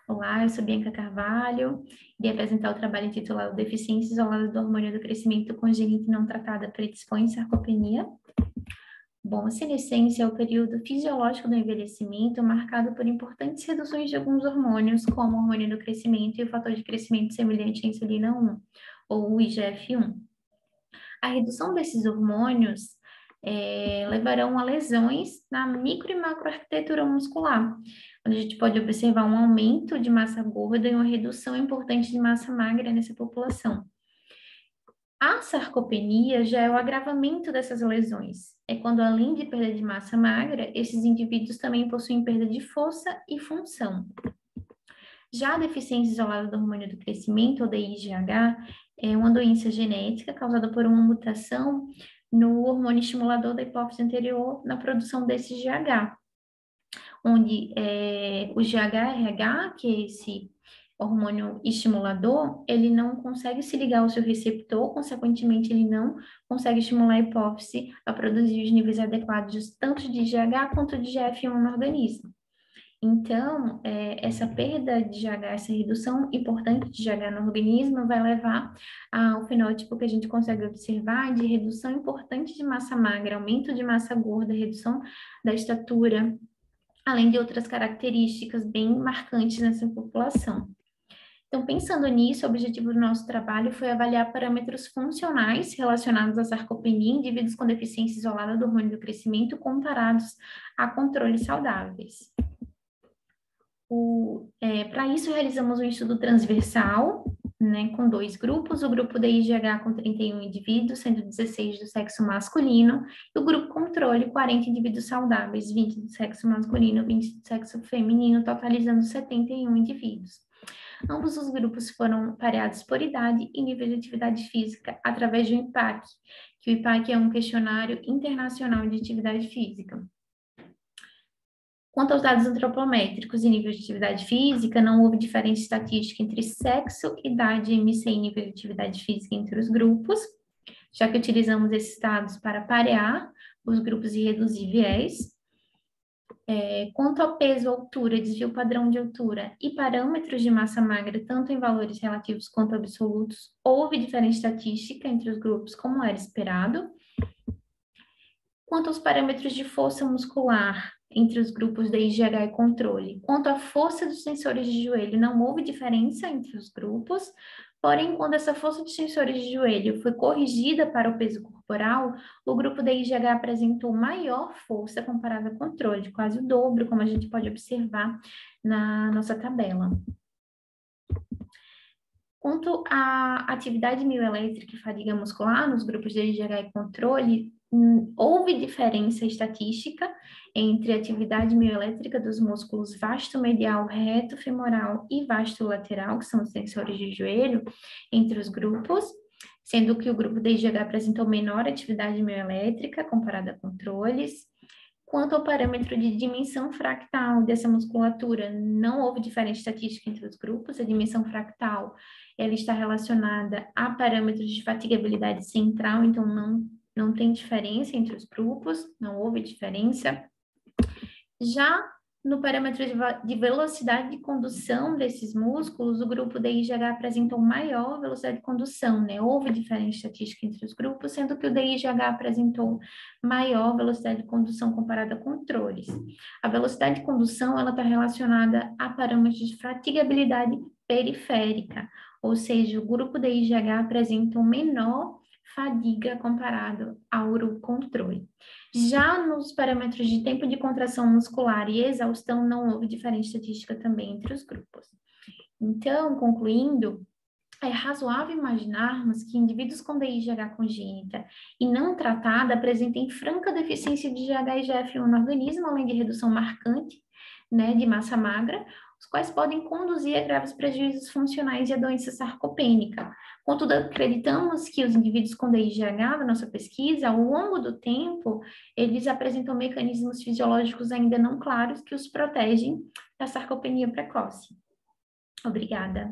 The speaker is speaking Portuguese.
Olá, eu sou Bianca Carvalho, irei apresentar o trabalho intitulado Deficiência Isolada do Hormônio do Crescimento Congênita e Não Tratada Predispõe Sarcopenia. Bom, a senescência é o período fisiológico do envelhecimento marcado por importantes reduções de alguns hormônios, como o hormônio do crescimento e o fator de crescimento semelhante à insulina 1, ou o IGF-1. A redução desses hormônios levarão a lesões na micro e macroarquitetura muscular, onde a gente pode observar um aumento de massa gorda e uma redução importante de massa magra nessa população. A sarcopenia já é o agravamento dessas lesões. É quando, além de perda de massa magra, esses indivíduos também possuem perda de força e função. Já a deficiência isolada do hormônio do crescimento, ou DIGH, é uma doença genética causada por uma mutação no hormônio estimulador da hipófise anterior na produção desse GH, onde o GHRH, que é esse hormônio estimulador, ele não consegue se ligar ao seu receptor, consequentemente, ele não consegue estimular a hipófise a produzir os níveis adequados tanto de GH quanto de GF1 no organismo. Então, essa perda de GH, essa redução importante de GH no organismo vai levar ao fenótipo que a gente consegue observar de redução importante de massa magra, aumento de massa gorda, redução da estatura, além de outras características bem marcantes nessa população. Então, pensando nisso, o objetivo do nosso trabalho foi avaliar parâmetros funcionais relacionados à sarcopenia em indivíduos com deficiência isolada do hormônio do crescimento comparados a controles saudáveis. Para isso, realizamos um estudo transversal, né, com 2 grupos, o grupo DIGH com 31 indivíduos, sendo 16 do sexo masculino, e o grupo controle, 40 indivíduos saudáveis, 20 do sexo masculino, 20 do sexo feminino, totalizando 71 indivíduos. Ambos os grupos foram pareados por idade e nível de atividade física através do IPAC, que o IPAC é um questionário internacional de atividade física. Quanto aos dados antropométricos e nível de atividade física, não houve diferença estatística entre sexo, idade, MC e nível de atividade física entre os grupos, já que utilizamos esses dados para parear os grupos e reduzir viés. Quanto ao peso, altura, desvio padrão de altura e parâmetros de massa magra, tanto em valores relativos quanto absolutos, houve diferença estatística entre os grupos, como era esperado. Quanto aos parâmetros de força muscular entre os grupos de IGH e controle, quanto à força dos sensores de joelho, não houve diferença entre os grupos, porém, quando essa força dos sensores de joelho foi corrigida para o peso corporal, o grupo da IGH apresentou maior força comparado ao controle, quase o dobro, como a gente pode observar na nossa tabela. Quanto à atividade mioelétrica e fadiga muscular nos grupos de IGH e controle, houve diferença estatística entre a atividade mioelétrica dos músculos vasto medial, reto femoral e vasto lateral, que são os sensores de joelho, entre os grupos, sendo que o grupo da IGH apresentou menor atividade mioelétrica comparada a controles. Quanto ao parâmetro de dimensão fractal dessa musculatura, não houve diferença estatística entre os grupos. A dimensão fractal, ela está relacionada a parâmetros de fatigabilidade central, então não tem diferença entre os grupos, não houve diferença. Já no parâmetro de velocidade de condução desses músculos, o grupo da IGH apresentou maior velocidade de condução, né? Houve diferença estatística entre os grupos, sendo que o DIGH apresentou maior velocidade de condução comparada a controles. A velocidade de condução, ela está relacionada a parâmetros de fatigabilidade periférica, ou seja, o grupo da IGH apresentou menor fadiga comparado ao grupo controle. Já nos parâmetros de tempo de contração muscular e exaustão, não houve diferença estatística também entre os grupos. Então, concluindo, é razoável imaginarmos que indivíduos com DIGH congênita e não tratada apresentem franca deficiência de GH e GF1 no organismo, além de redução marcante, né, de massa magra, os quais podem conduzir a graves prejuízos funcionais e a doença sarcopênica. Contudo, acreditamos que os indivíduos com DIGH, na nossa pesquisa, ao longo do tempo, eles apresentam mecanismos fisiológicos ainda não claros que os protegem da sarcopenia precoce. Obrigada.